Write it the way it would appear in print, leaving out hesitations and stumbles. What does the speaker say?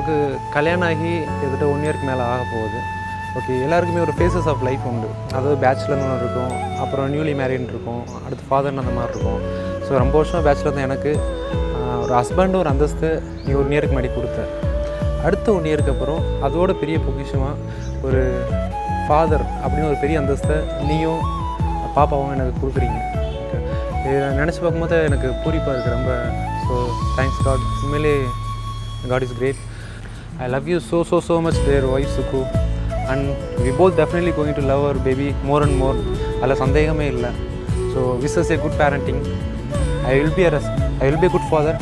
நமக்கு கல்யாணம் ஆகி கிட்டத்தட்ட 1 இயருக்கு மேலே ஆக போகுது. ஓகே, எல்லாருக்குமே ஒரு ஃபேஸஸ் ஆஃப் லைஃப் உண்டு. அதாவது பேச்சுலர்னு ஒன்று இருக்கும், அப்புறம் நியூலி மேரிட்னு இருக்கும், அடுத்து ஃபாதர்னு அந்த மாதிரி இருக்கும். ஸோ ரொம்ப வருஷம் பேச்சுலர் தான் எனக்கு. ஒரு ஹஸ்பண்டு ஒரு அந்தஸ்து நீ 1 இயருக்கு முன்னாடி கொடுத்த. அடுத்த 1 இயருக்கு அப்புறம் அதோட பெரிய பொக்கிஷமாக ஒரு ஃபாதர் அப்படின்னு ஒரு பெரிய அந்தஸ்தை நீயும் பாப்பாவும் எனக்கு கொடுக்குறீங்க. இதை நினச்சி பார்க்கும்போது எனக்கு பூரிப்பாக இருக்குது ரொம்ப. So thanks God. உண்மையிலே God is great. I love you so much dear wife Suku, and we both definitely going to love our baby more and more. அதில் சந்தேகமே இல்லை. So wish us a good parenting. I will be a good father.